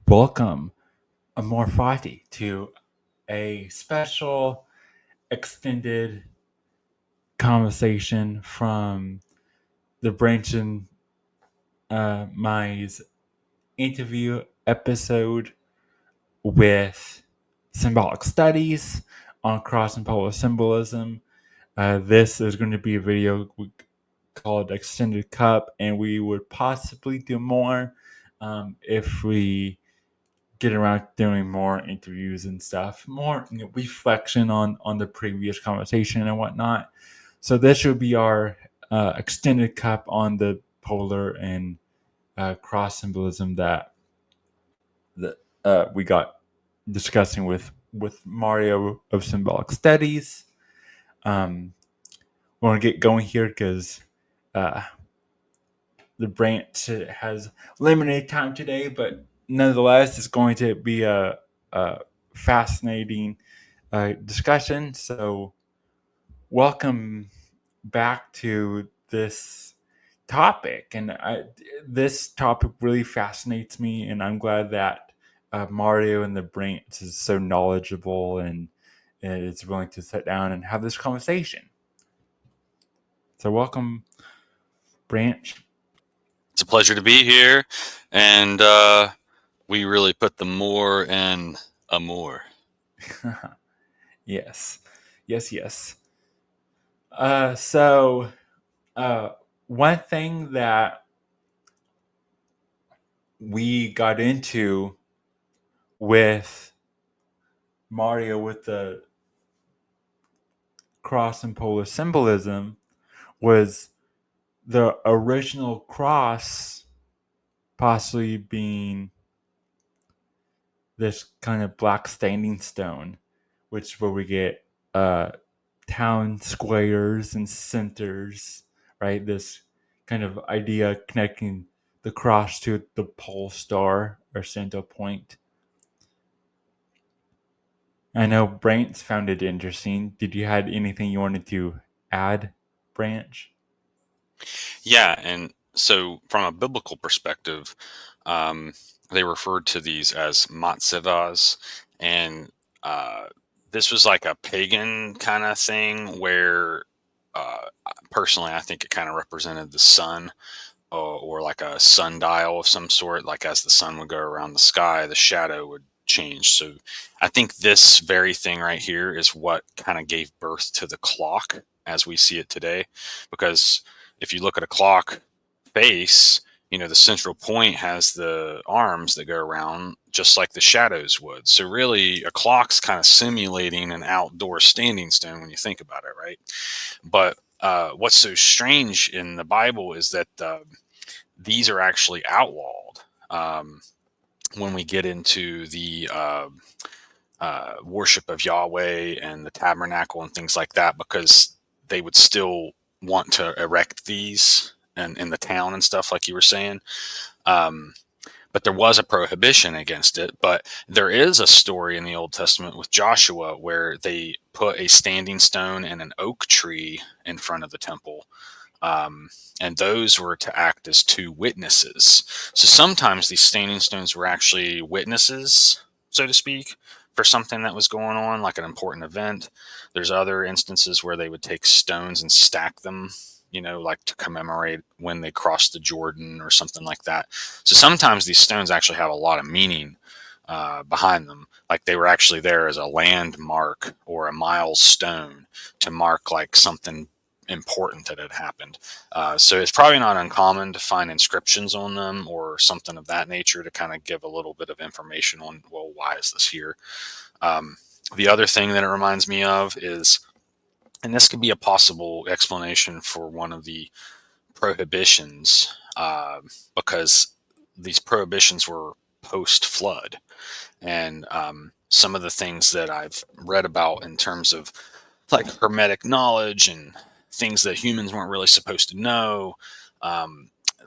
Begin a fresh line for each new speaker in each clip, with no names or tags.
Welcome, Amor Fati, to a special extended conversation from the Branch and Mai's interview episode with Symbolic Studies on Cross and Polar Symbolism. This is going to be a video called Extended Cup, and we would possibly do more if we get around doing more interviews and stuff, more reflection on the previous conversation and whatnot. So this should be our extended cup on the polar and cross symbolism that we got discussing with Mario of Symbolic Studies. We want to get going here because the branch has limited time today, but nonetheless, it's going to be a fascinating discussion. So, welcome back to this topic. And this topic really fascinates me, and I'm glad that Mario and the branch is so knowledgeable and is willing to sit down and have this conversation. So, welcome, Branch.
It's a pleasure to be here, and we really put the more in amour.
Yes. So, one thing that we got into with Mario with the cross and polar symbolism was the original cross possibly being this kind of black standing stone, which is where we get town squares and centers, right? This kind of idea connecting the cross to the pole star or center point. I know Branch found it interesting. Did you have anything you wanted to add, Branch?
Yeah, and so from a biblical perspective, they referred to these as matzevahs, and this was like a pagan kind of thing where, personally, I think it kind of represented the sun. Or like a sundial of some sort, like as the sun would go around the sky, the shadow would change. So I think this very thing right here is what kind of gave birth to the clock as we see it today. Because if you look at a clock face, the central point has the arms that go around just like the shadows would. So really a clock's kind of simulating an outdoor standing stone when you think about it, right? But what's so strange in the Bible is that these are actually outlawed when we get into the worship of Yahweh and the tabernacle and things like that, because they would still want to erect these in the town and stuff, like you were saying. But there was a prohibition against it. But there is a story in the Old Testament with Joshua where they put a standing stone and an oak tree in front of the temple. And those were to act as two witnesses. So sometimes these standing stones were actually witnesses, so to speak, for something that was going on, like an important event. There's other instances where they would take stones and stack them, like to commemorate when they crossed the Jordan or something like that. So sometimes these stones actually have a lot of meaning behind them. Like they were actually there as a landmark or a milestone to mark like something important that had happened. So it's probably not uncommon to find inscriptions on them or something of that nature to kind of give a little bit of information on, well, why is this here? The other thing that it reminds me of is, and this could be a possible explanation for one of the prohibitions, because these prohibitions were post-flood. And some of the things that I've read about in terms of like hermetic knowledge and things that humans weren't really supposed to know,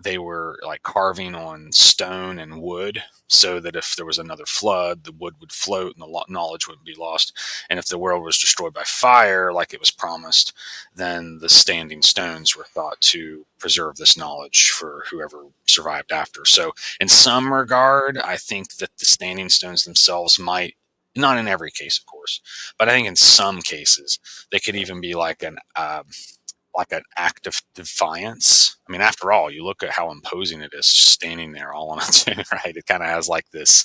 they were like carving on stone and wood, so that if there was another flood, the wood would float and the knowledge wouldn't be lost. And if the world was destroyed by fire, like it was promised, then the standing stones were thought to preserve this knowledge for whoever survived after. So, in some regard, I think that the standing stones themselves might, not in every case, of course, but I think in some cases they could even be like an act of defiance. I mean, after all, you look at how imposing it is just standing there all on its own, right? It kind of has like this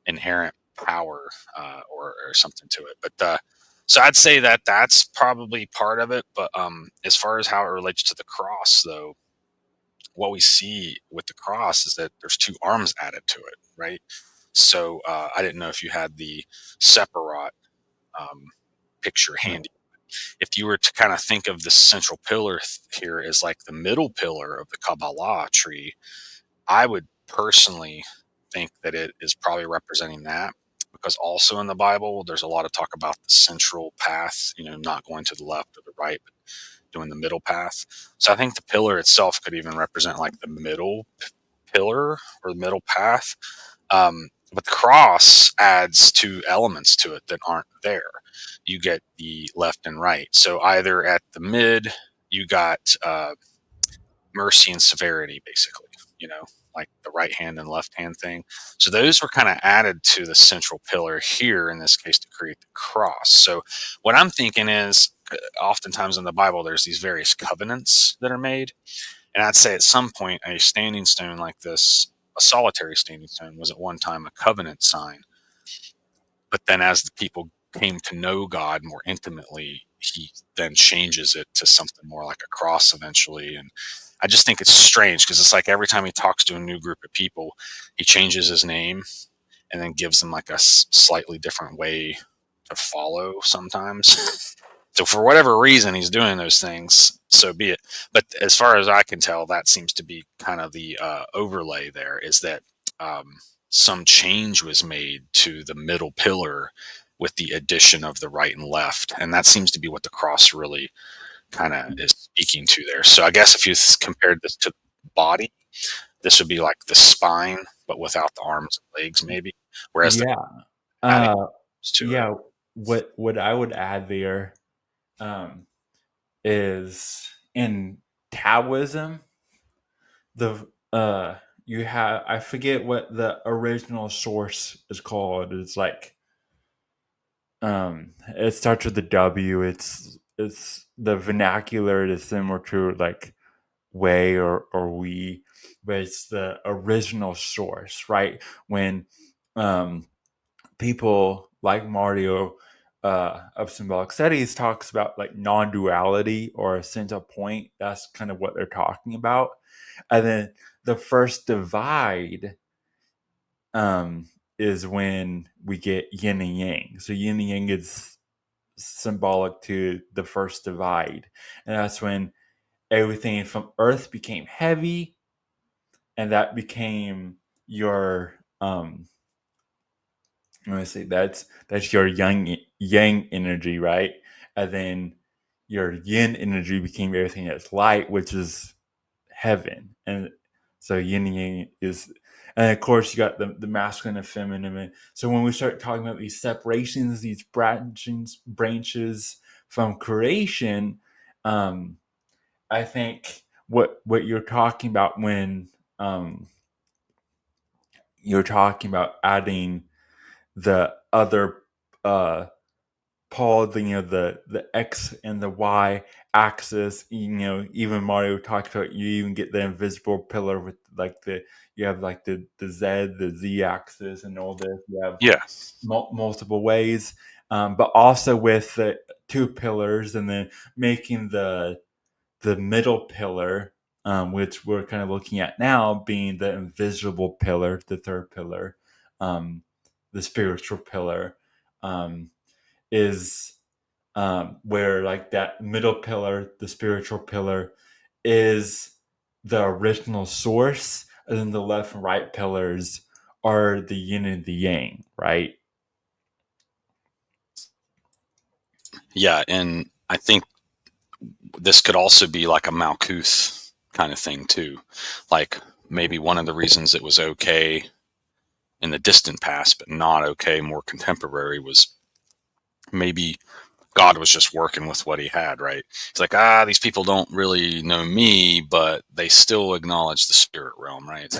inherent power or something to it. But so I'd say that that's probably part of it. But as far as how it relates to the cross, though, what we see with the cross is that there's two arms added to it, right? So I didn't know if you had the separate um, picture handy. If you were to kind of think of the central pillar here as like the middle pillar of the Kabbalah tree, I would personally think that it is probably representing that, because also in the Bible, there's a lot of talk about the central path, not going to the left or the right, but doing the middle path. So I think the pillar itself could even represent like the middle pillar or the middle path. But the cross adds two elements to it that aren't there. You get the left and right. So either at the mid, you got mercy and severity, basically, like the right hand and left hand thing. So those were kind of added to the central pillar here, in this case, to create the cross. So what I'm thinking is, oftentimes in the Bible, there's these various covenants that are made. And I'd say at some point, a standing stone like this, a solitary standing stone, was at one time a covenant sign. But then as the people came to know God more intimately, he then changes it to something more like a cross eventually. And I just think it's strange, because it's like every time he talks to a new group of people, he changes his name and then gives them like a slightly different way to follow sometimes. So for whatever reason he's doing those things, so be it. But as far as I can tell, that seems to be kind of the overlay there, is that um, some change was made to the middle pillar with the addition of the right and left. And that seems to be what the cross really kind of is speaking to there. So I guess if you compared this to the body, this would be like the spine, but without the arms and legs, maybe. Whereas the
Yeah.
adding
Uh,
to it.
yeah. What I would add there um, is in Taoism, the you have, I forget what the original source is called. It's like it starts with the W. It's the vernacular is similar to like way or we, but it's the original source, right? When um people like Mario of Symbolic Studies talks about like non-duality or a sense of point. That's kind of what they're talking about. And then the first divide um, is when we get yin and yang. So yin and yang is symbolic to the first divide, and that's when everything from Earth became heavy, and that became your let me see, that's your yang energy, right? And then your yin energy became everything that's light, which is heaven. And so yin and yang is, and of course you got the masculine and feminine. And so when we start talking about these separations, these branches from creation, um, I think what you're talking about when um, you're talking about adding the other uh Paul, the X and the Y axis, even Mario talked about, you even get the invisible pillar with like you have like the Z axis and all this. You have
Yeah.
multiple ways, but also with the two pillars, and then making the middle pillar, which we're kind of looking at now, being the invisible pillar, the third pillar, um, the spiritual pillar, um, is where like that middle pillar, the spiritual pillar, is the original source, and then the left and right pillars are the yin and the yang, right?
Yeah. And I think this could also be like a Malkuth kind of thing too. Like maybe one of the reasons it was okay in the distant past, but not okay more contemporary, was maybe God was just working with what he had, right? He's like, these people don't really know me, but they still acknowledge the spirit realm, right?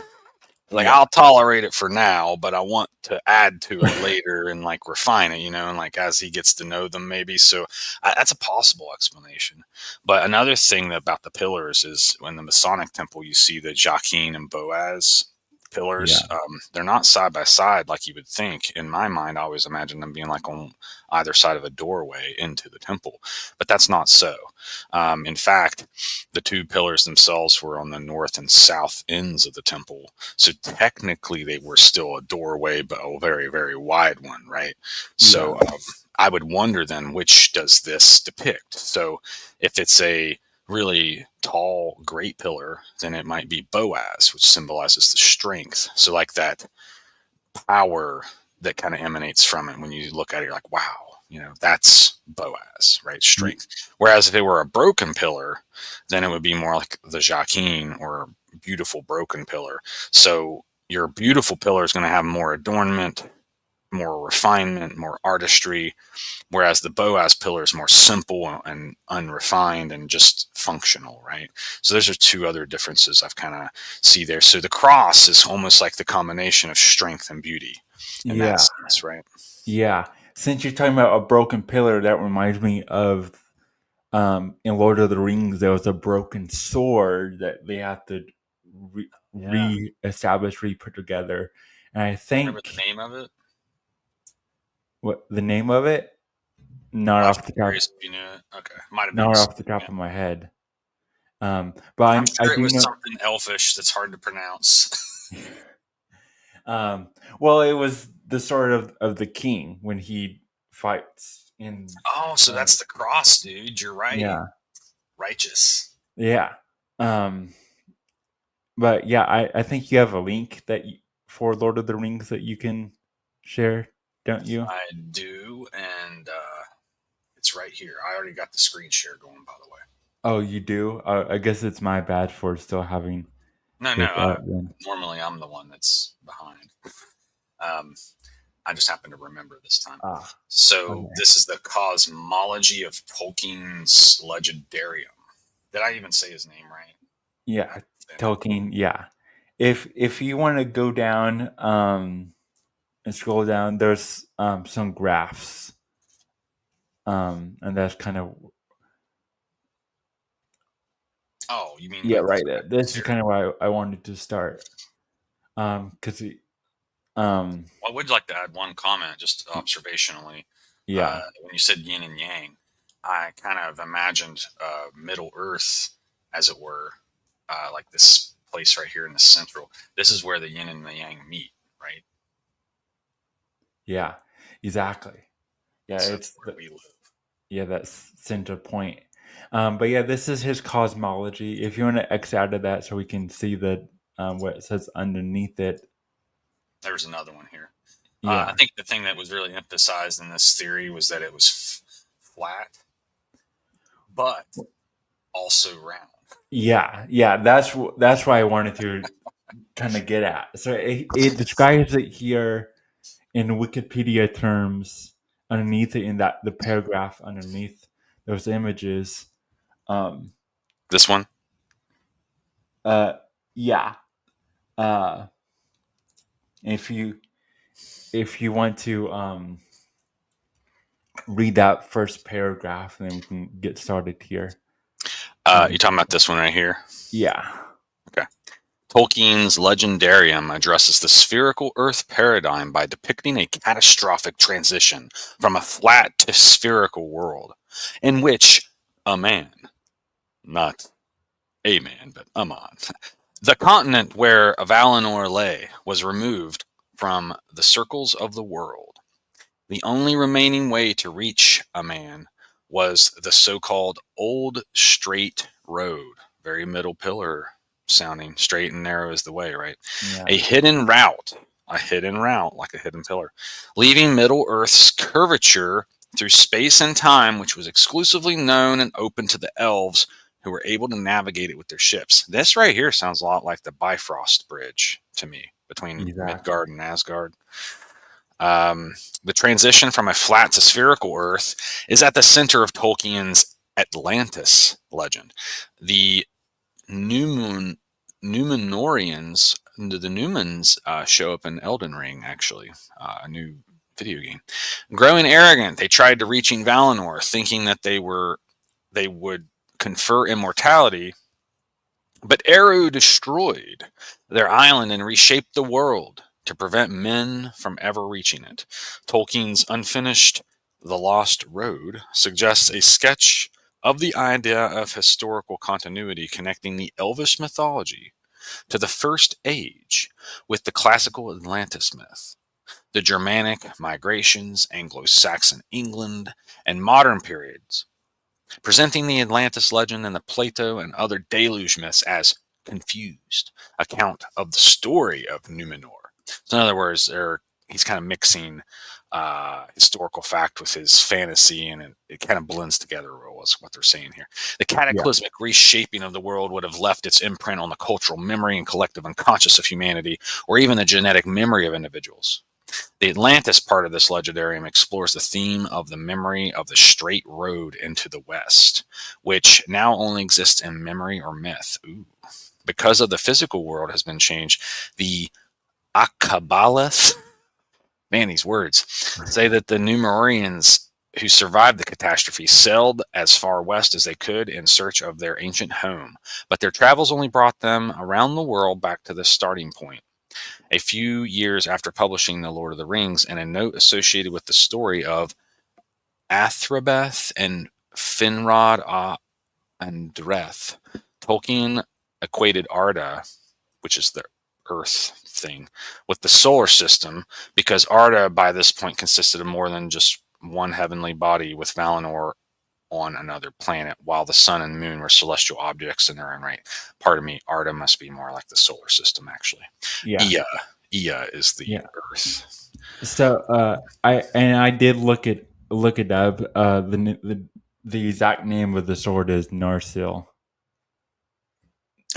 Like,
Yeah.
I'll tolerate it for now, but I want to add to it later and like refine it, and like as he gets to know them, maybe. So that's a possible explanation. But another thing about the pillars is when the Masonic temple, you see the Jachin and Boaz
Yeah.
pillars. They're not side by side like you would think. In my mind, I always imagine them being like on either side of a doorway into the temple, but that's not so. In fact, the two pillars themselves were on the north and south ends of the temple. So technically, they were still a doorway, but a very, very wide one, right?
Yeah.
So I would wonder then, which does this depict? So if it's a really tall, great pillar, then it might be Boaz, which symbolizes the strength. So, like that power that kind of emanates from it. When you look at it, you're like, wow, that's Boaz, right?
Y-
Strength. Whereas if it were a broken pillar, then it would be more like the Jachin, or a beautiful broken pillar. So your beautiful pillar is going to have more adornment, more refinement, more artistry, whereas the Boaz pillar is more simple and unrefined and just functional, right? So those are two other differences I've kind of see there. So the cross is almost like the combination of strength and beauty in that
Yeah.
sense, right?
Yeah. Since you're talking about a broken pillar, that reminds me of in Lord of the Rings, there was a broken sword that they had to
Yeah.
re-establish, re-put together. And I
Remember the
think
name of it?
what the name of it, not
I was
off the top,
curious if you knew it. Okay, might have been.
not off the
Yeah.
top of my head. But
I'm
I
sure it
do
was
know.
something elfish that's hard to pronounce.
um, well, it was the sword of the king when he fights in.
Oh, so
Uh,
that's the cross, dude. You're right.
yeah,
Righteous.
yeah. Um, but yeah, I think you have a link for Lord of the Rings that you can share, don't you?
I do, and it's right here. I already got the screen share going, by the way.
Oh, you do? I guess it's my bad for still having
No, no.
it up then.
Normally, I'm the one that's behind. Um, I just happen to remember this time.
Ah,
So
okay.
this is the cosmology of Tolkien's Legendarium. Did I even say his name right? I
Yeah,
didn't say that.
Tolkien. Yeah, if you want to go down and scroll down, there's some graphs, and that's kind of
Oh, you mean
yeah,
like these
right there.
graphics
This is
here?
kind of why I wanted to start, because um,
Well, I would like to add one comment, just observationally.
yeah,
When you said yin and yang, I kind of imagined Middle Earth, as it were, like this place right here in the central. This is where the yin and the yang meet, right?
yeah, exactly. Yeah,
So
it's
where we live.
yeah, that's center point. But yeah, this is his cosmology. If you want to X out of that so we can see the what it says underneath it.
There's another one here. I
Yeah.
think the thing that was really emphasized in this theory was that it was flat, but also round.
Yeah, yeah, that's why I wanted to kind of get at. So it describes it here in Wikipedia terms underneath it in that the paragraph underneath those images. Um,
This one?
uh, yeah. Uh, if you want to read that first paragraph, and then we can get started here.
You talking about this one right here?
Yeah,
Okay. Tolkien's Legendarium addresses the spherical Earth paradigm by depicting a catastrophic transition from a flat to spherical world, in which a man, not a man, but a man, the continent where Valinor lay, was removed from the circles of the world. The only remaining way to reach a man was the so-called Old Straight Road. Very middle pillar sounding. Straight and narrow is the way, right?
yeah,
A hidden route, like a hidden pillar, leaving Middle Earth's curvature through space and time, which was exclusively known and open to the elves who were able to navigate it with their ships. This right here sounds a lot like the Bifrost Bridge to me between
Exactly.
Midgard and Asgard. The transition from a flat to spherical Earth is at the center of Tolkien's Atlantis legend. The Numen, the Numens show up in Elden Ring, actually, a new video game. Growing arrogant, they tried to reaching Valinor, thinking that they would confer immortality, but Eru destroyed their island and reshaped the world to prevent men from ever reaching it. Tolkien's unfinished The Lost Road suggests a sketch of the idea of historical continuity connecting the Elvish mythology to the First Age with the classical Atlantis myth. The Germanic migrations, Anglo Saxon England, and modern periods presenting the Atlantis legend and the Plato and other deluge myths as confused account of the story of Numenor. So, in other words, he's kind of mixing historical fact with his fantasy, and it kind of blends together. Was what they're saying here. The
Yeah.
cataclysmic reshaping of the world would have left its imprint on the cultural memory and collective unconscious of humanity, or even the genetic memory of individuals. The Atlantis part of this legendarium explores the theme of the memory of the straight road into the West, which now only exists in memory or myth. Ooh. Because of the physical world has been changed, the Akabalith, man, these words, say that the Numerians who survived the catastrophe sailed as far west as they could in search of their ancient home, but their travels only brought them around the world back to the starting point. A few years after publishing The Lord of the Rings, and a note associated with the story of Athrabeth and Finrod and Dreth, Tolkien equated Arda, which is the Earth thing, with the solar system, because Arda by this point consisted of more than just one heavenly body with Valinor on another planet, while the sun and moon were celestial objects in their own right. Pardon me, Arda must be more like the solar system, actually.
Yeah.
Ea, Ea is the
Yeah.
Earth.
So I did look it up. The exact name of the sword is Narsil.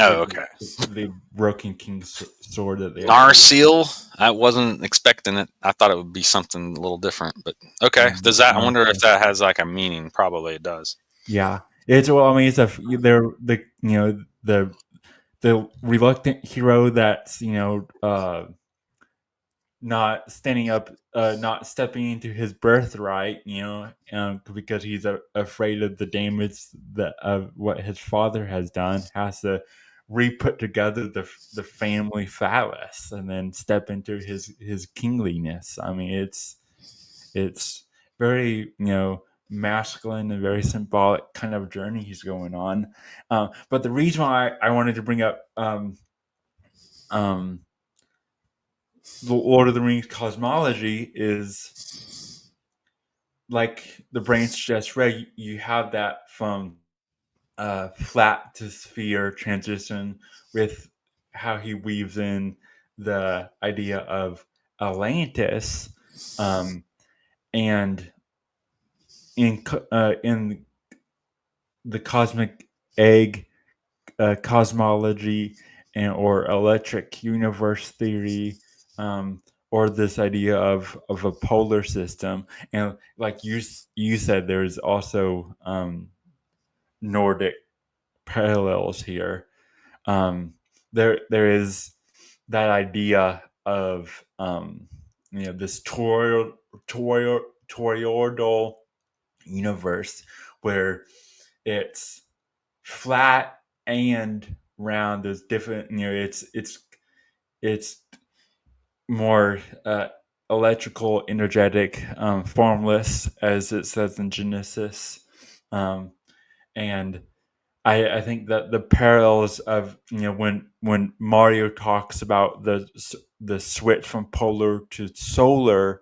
Oh,
It's
okay.
the Broken King's sword that they actually.
Narsil. I wasn't expecting it. I thought it would be something a little different, but okay. Does that? I wonder if
Narsil.
that has like a meaning. Probably it does.
Yeah, it's well. I mean, it's they're the reluctant hero that's not standing up, not stepping into his birthright, because he's afraid of the damage that of what his father has done, has to re-put together the family phallus and then step into his kingliness. I mean, it's very masculine and very symbolic kind of journey he's going on. But the reason why I wanted to bring up um, the Lord of the Rings cosmology is like the brain's just right. You have that from flat to sphere transition with how he weaves in the idea of Atlantis, and in the cosmic egg cosmology and or electric universe theory, or this idea of a polar system, and like you said, there's also Nordic parallels here. um, there is that idea of this toroidal universe where it's flat and round. There's different, it's more electrical, energetic, formless, as it says in Genesis. um, and I think that the parallels of when Mario talks about the switch from polar to solar,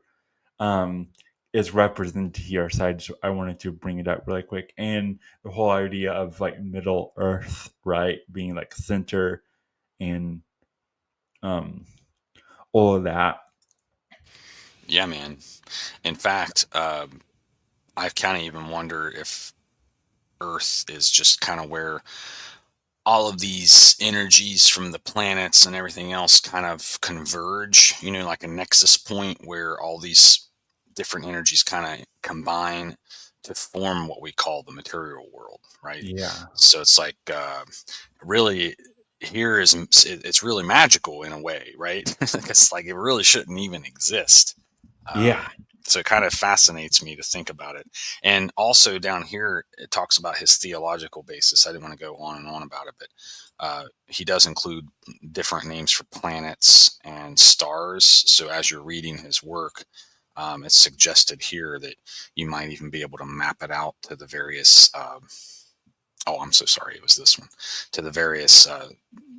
um, is represented here. So I wanted to bring it up really quick, and the whole idea of like Middle Earth, right, being like center and um, all of that.
Yeah, man. In fact, I kind of even wonder if Earth is just kind of where all of these energies from the planets and everything else kind of converge, like a nexus point where all these different energies kind of combine to form what we call the material world, right?
Yeah.
So it's like really here is it's really magical in a way, right? It's like it really shouldn't even exist.
Yeah.
So it kind of fascinates me to think about it. And also down here, it talks about his theological basis. I didn't want to go on and on about it, but he does include different names for planets and stars. So as you're reading his work, it's suggested here that you might even be able to map it out to the various. Oh, I'm so sorry. It was this one, to the various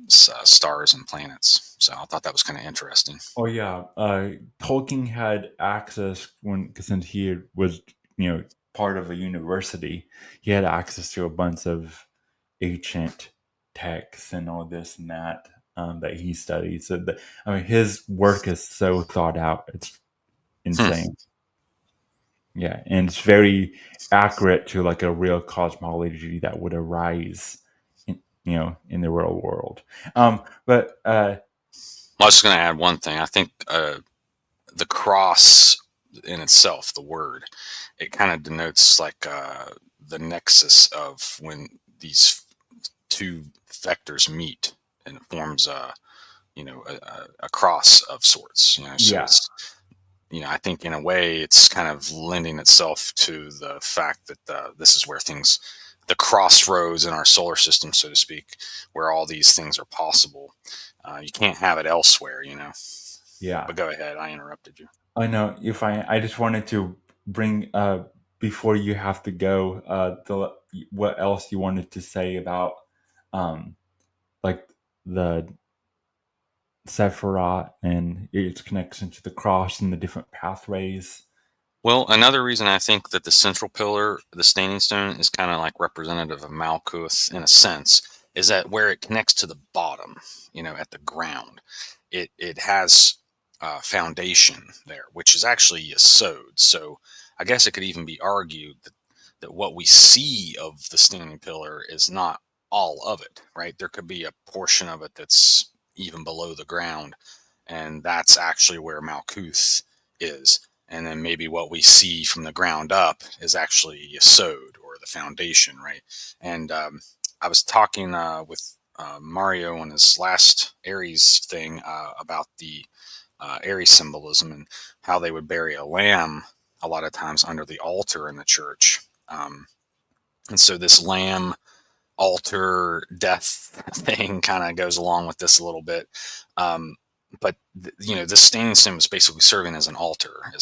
stars and planets. So I thought that was kind of interesting.
Oh yeah. Tolkien had access since he was, part of a university. He had access to a bunch of ancient texts and all this and that that he studied. So his work is so thought out. It's
Hmm.
insane. Yeah, and it's very accurate to like a real cosmology that would arise in the real world. But
I was just going to add one thing. I think the cross in itself, the word, it kind of denotes like the nexus of when these two vectors meet and it forms a cross of sorts. So
yeah,
it's I think in a way it's kind of lending itself to the fact that this is where things, the crossroads in our solar system, so to speak, where all these things are possible. You can't have it elsewhere.
yeah.
But go ahead, I interrupted you.
I know. If I just wanted to bring before you have to go, what else you wanted to say about um like the Sephiroth and its connection to the cross and the different pathways.
Well, another reason I think that the central pillar, the standing stone, is kind of like representative of Malkuth in a sense, is that where it connects to the bottom, at the ground, it has foundation there, which is actually Yesod. So I guess it could even be argued that what we see of the standing pillar is not all of it, right? There could be a portion of it that's even below the ground, and that's actually where Malkuth is. And then maybe what we see from the ground up is actually Yesod, or the foundation, right? And I was talking with Mario on his last Aries thing about the Aries symbolism and how they would bury a lamb a lot of times under the altar in the church. And so this lamb altar death thing kind of goes along with this a little bit. But this standing stone was basically serving as an altar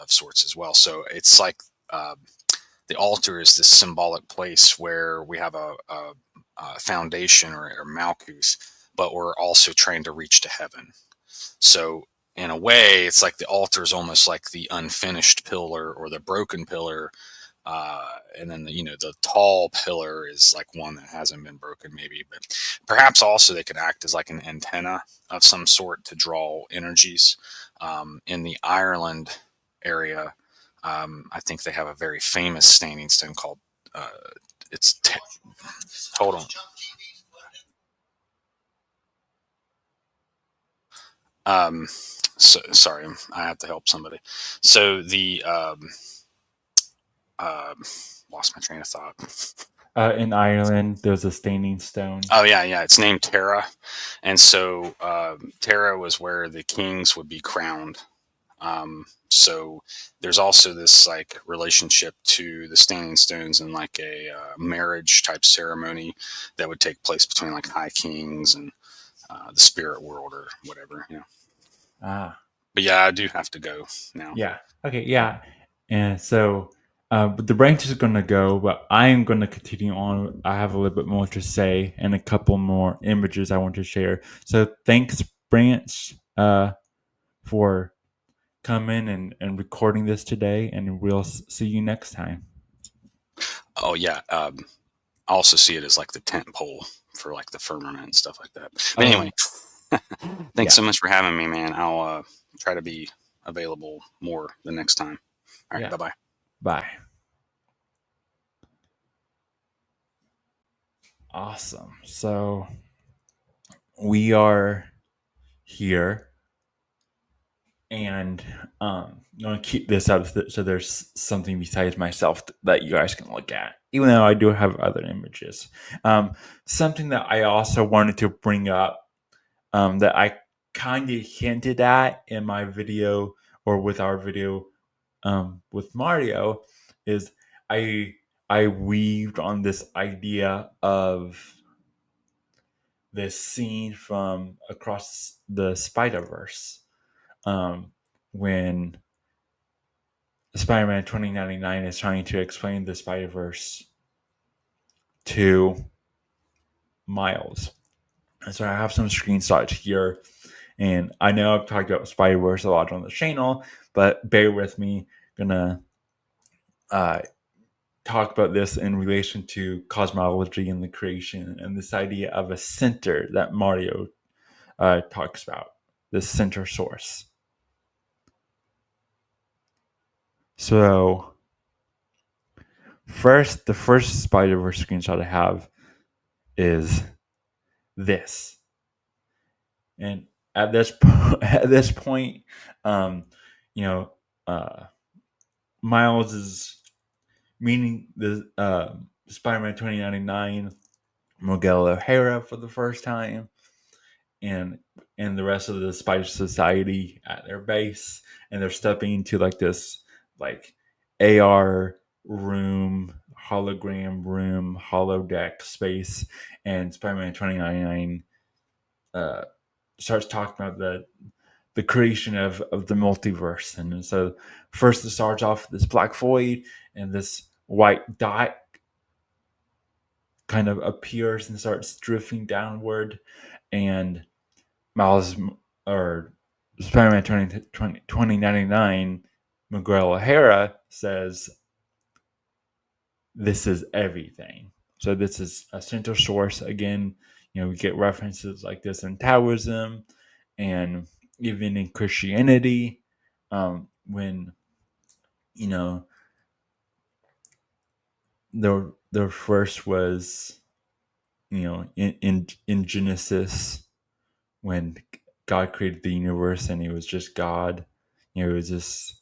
of sorts as well. So it's like the altar is this symbolic place where we have a foundation or Malkuth, but we're also trying to reach to heaven. So in a way, it's like the altar is almost like the unfinished pillar or the broken pillar, and then the tall pillar is like one that hasn't been broken, maybe. But perhaps also they could act as like an antenna of some sort to draw energies. In the Ireland area, I think they have a very famous standing stone called it's hold on. So sorry, I have to help somebody. So the um, lost my train of thought.
In Ireland, there's a standing stone.
Oh yeah, it's named Tara, and so Tara was where the kings would be crowned. So there's also this like relationship to the standing stones and like a marriage type ceremony that would take place between like high kings and the spirit world or whatever.
Ah,
But yeah, I do have to go now.
yeah. Okay, yeah. And so, but the branch is going to go, but I am going to continue on. I have a little bit more to say and a couple more images I want to share. So, thanks, Branch, for coming and recording this today, and we'll see you next time.
Oh yeah, I also see it as like the tent pole for like the firmament and stuff like that. But
Oh,
anyway, thanks
yeah,
so much for having me, man. I'll try to be available more the next time. All right,
yeah.
bye bye.
Bye. Awesome. So we are here, and I'm gonna keep this out so there's something besides myself that you guys can look at, even though I do have other images. Something that I also wanted to bring up, that I kind of hinted at in my video or with our video, with Mario, is I I weaved on this idea of this scene from Across the Spider Verse, when Spider-Man 2099 is trying to explain the Spider Verse to Miles. And so I have some screenshots here, and I know I've talked about Spider Verse a lot on the channel, but bear with me. I'm gonna uh, talk about this in relation to cosmology and the creation and this idea of a center that Mario talks about, the center source. So, the first Spider Verse screenshot I have is this, and at this at this point, um, you know, uh, Miles is meeting the Spider-Man 2099 Miguel O'Hara for the first time, and the rest of the Spider Society at their base, and they're stepping into like this like AR room, hologram room, holodeck space, and Spider-Man 2099 uh, starts talking about the creation of the multiverse. And so first it starts off with this black void, and this white dot kind of appears and starts drifting downward, and Miles or Spider-Man 2099 Miguel O'Hara says, this is everything. So this is a central source. Again, we get references like this in Taoism and even in Christianity, when you know the first was in Genesis, when God created the universe and it was just God. It was this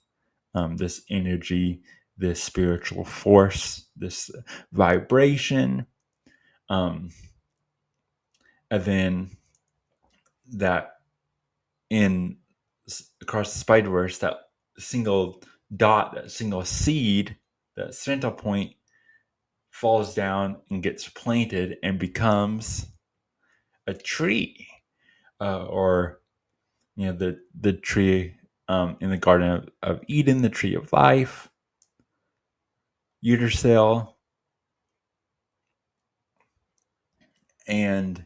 energy, this spiritual force, this vibration, and then that in Across the Spider Verse, that single dot, that single seed, that center point falls down and gets planted and becomes a tree, or the tree, in the Garden of Eden, the tree of life, Yggdrasil, and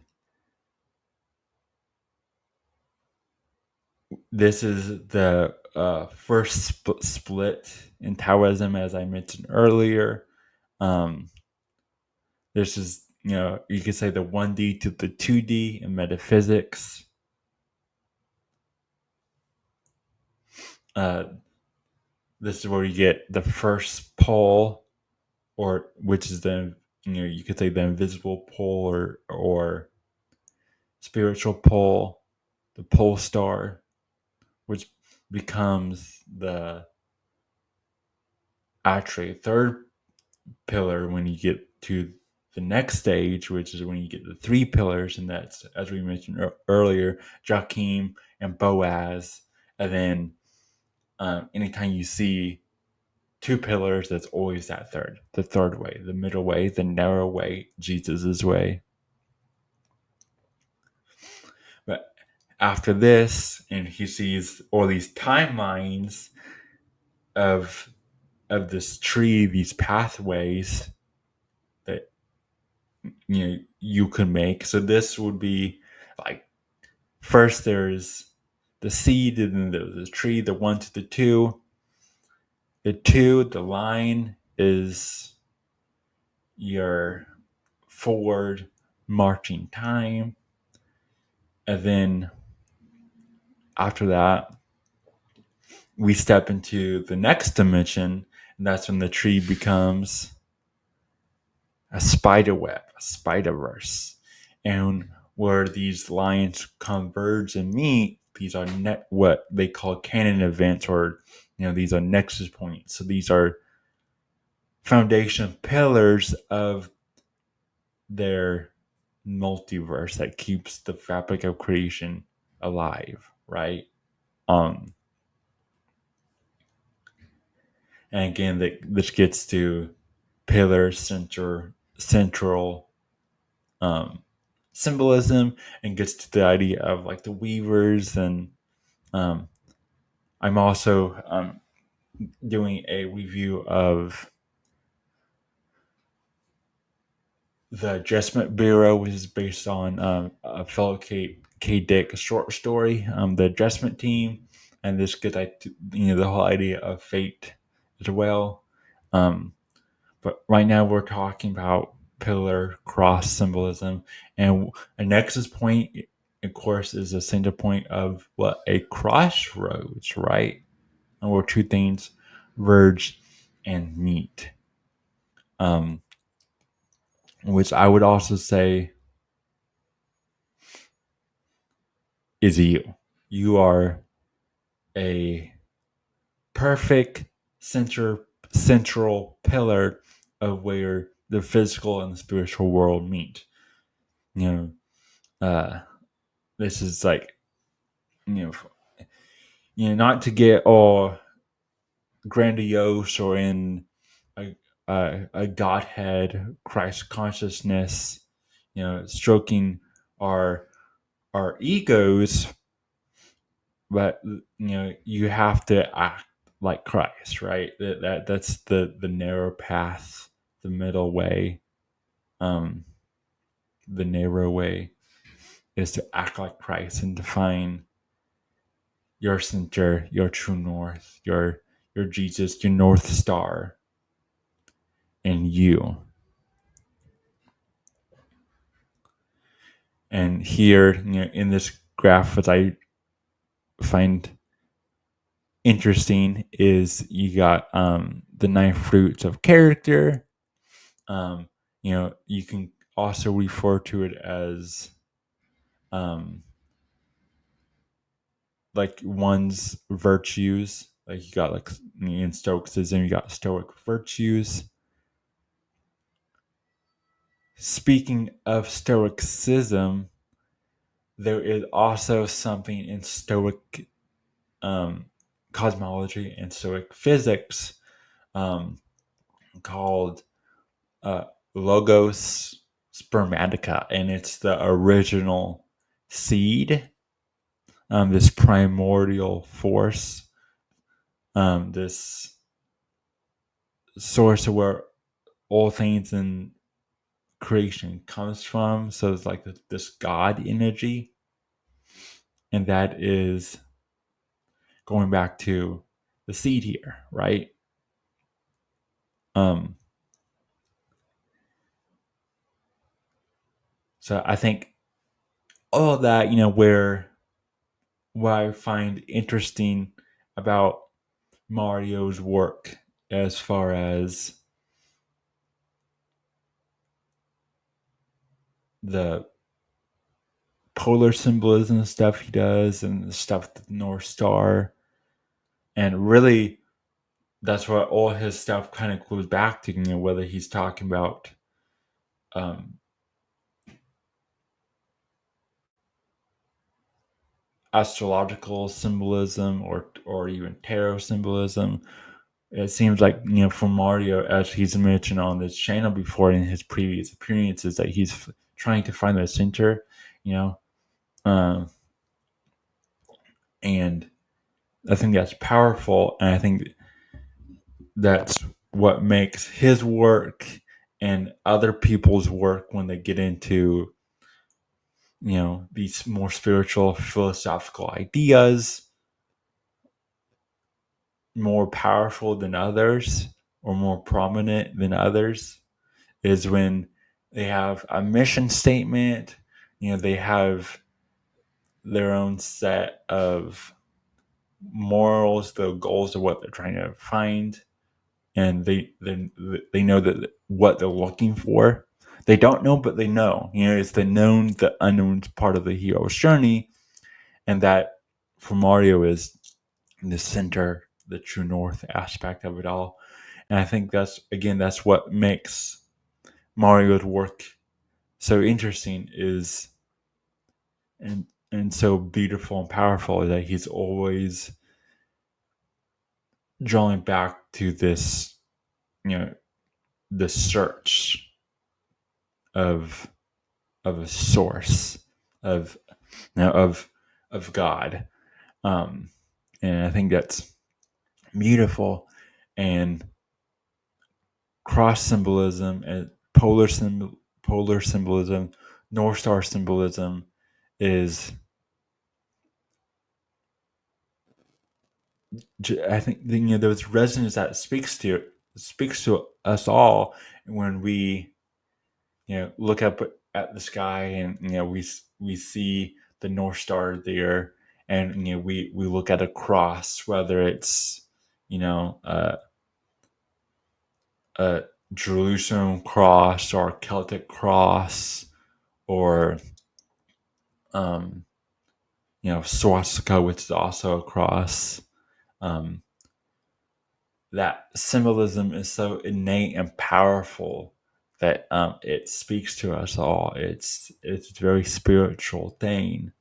this is the first split in Taoism, as I mentioned earlier. This is, you could say, the 1D to the 2D in metaphysics. This is where you get the first pole, or which is the, you could say, the invisible pole, or spiritual pole, the pole star, which becomes the actually third pillar when you get to the next stage, which is when you get the three pillars, and that's, as we mentioned earlier, Joachim and Boaz. And then anytime you see two pillars, that's always the third way, the middle way, the narrow way, Jesus's way. But after this, and he sees all these timelines of this tree, these pathways that you could make. So this would be like, first there's the seed, and then there's the tree, the 1 to the 2. The 2, the line, is your forward marching time. And then after that, we step into the next dimension, and that's when the tree becomes a spider web. a Spider Verse, and where these lines converge and meet, these are what they call canon events, or these are nexus points. So these are foundation pillars of their multiverse that keeps the fabric of creation alive, right? Um, and again, this gets to pillar central um, symbolism, and gets to the idea of like the weavers. And um, I'm also doing a review of the Adjustment Bureau, which is based on a fellow K. Dick short story, The Adjustment Team, and this gets the whole idea of fate as well. But right now we're talking about pillar cross symbolism, and a nexus point, of course, is a center point of what a crossroads, right? And where two things verge and meet. Which I would also say is you. You are a perfect central pillar of where the physical and the spiritual world meet. You know, this is like you know, not to get all grandiose or in a Godhead Christ consciousness, stroking our egos, but you have to act like Christ, right? That's the narrow path, the middle way. Um, the narrow way is to act like Christ and define your center, your true north, your Jesus, your North Star, and you. And here, in this graph, what I find interesting is you got the 9 fruits of character. You can also refer to it as like one's virtues. Like you got like in Stoicism, you got Stoic virtues. Speaking of Stoicism, there is also something in Stoic um, cosmology and Stoic physics um, called uh, Logos spermatica, and it's the original seed, this primordial force, this source of where all things in creation comes from. So it's like this God energy, and that is going back to the seed here, right? Um, so I think all of that, where what I find interesting about Mario's work as far as the polar symbolism stuff he does and the stuff with the North Star. And really, that's what all his stuff kind of goes back to, whether he's talking about um, astrological symbolism or even tarot symbolism. It seems like for Mario, as he's mentioned on this channel before in his previous appearances, that he's trying to find the center, you know, um, and I think that's powerful, and I think that's what makes his work and other people's work when they get into these more spiritual philosophical ideas more powerful than others or more prominent than others is when they have a mission statement. They have their own set of morals, the goals of what they're trying to find, and they know that what they're looking for. they don't know, but they know. It's the known, the unknown part of the hero's journey, and that for Mario is the center, the true north aspect of it all. And I think that's what makes Mario's work so interesting is and so beautiful and powerful that he's always drawing back to this, the search of a source of of God. Um, and I think that's beautiful. And cross symbolism and polar symbolism, North Star symbolism is, I think, there's resonance that speaks to us all when we look up at the sky, and we see the North Star there, and we look at a cross, whether it's a Jerusalem cross or Celtic cross or swastika, which is also a cross. Um, that symbolism is so innate and powerful that it speaks to us all. It's a very spiritual thing,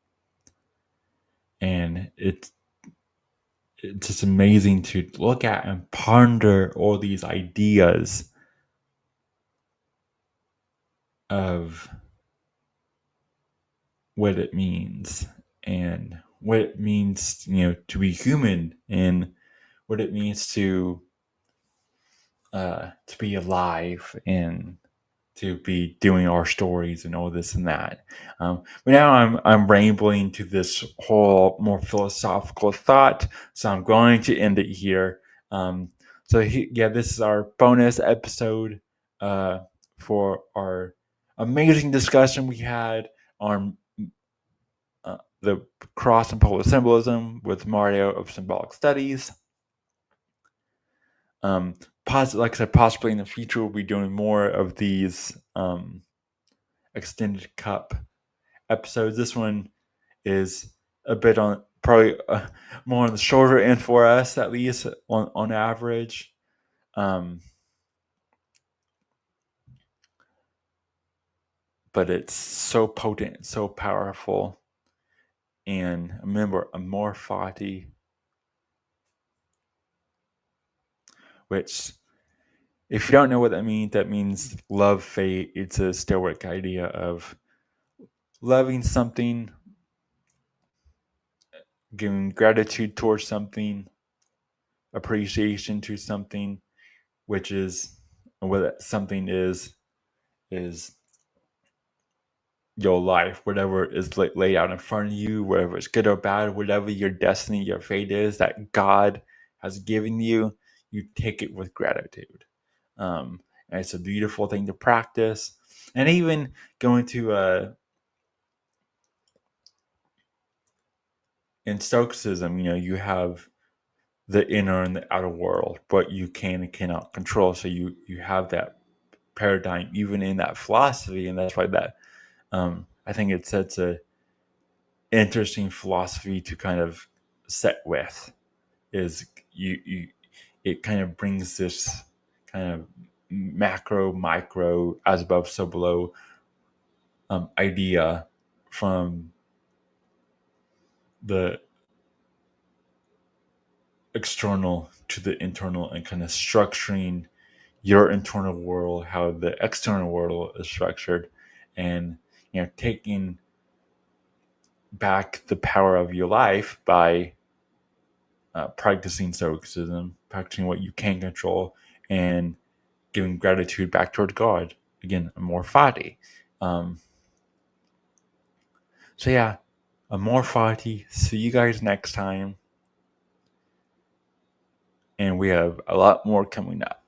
and it's just amazing to look at and ponder all these ideas of what it means, and what it means, to be human, and what it means to be alive, and to be doing our stories and all this and that. But now I'm rambling to this whole more philosophical thought, so I'm going to end it here. This is our bonus episode for our amazing discussion we had on the cross and polar symbolism with Mario of Symbolic Studies. Like I said, possibly in the future we'll be doing more of these extended cup episodes. This one is a bit on probably more on the shorter end for us, at least on average. But it's so potent, so powerful. And remember, amor fati, which, if you don't know what that means love fate. It's a Stoic idea of loving something, giving gratitude towards something, appreciation to something, which is what something is your life, whatever is laid out in front of you, whether it's good or bad, whatever your destiny, your fate is that God has given you, you take it with gratitude. And it's a beautiful thing to practice. And even going to in Stoicism, you have the inner and the outer world, but you can and cannot control. So you have that paradigm even in that philosophy, and that's why that I think it sets a interesting philosophy to kind of set with. Is you it kind of brings this kind of macro, micro, as above so below idea from the external to the internal, and kind of structuring your internal world, how the external world is structured, and taking back the power of your life by practicing stoicism, practicing what you can control, and giving gratitude back toward God. Again, amor fati. So yeah, amor fati. See you guys next time, and we have a lot more coming up.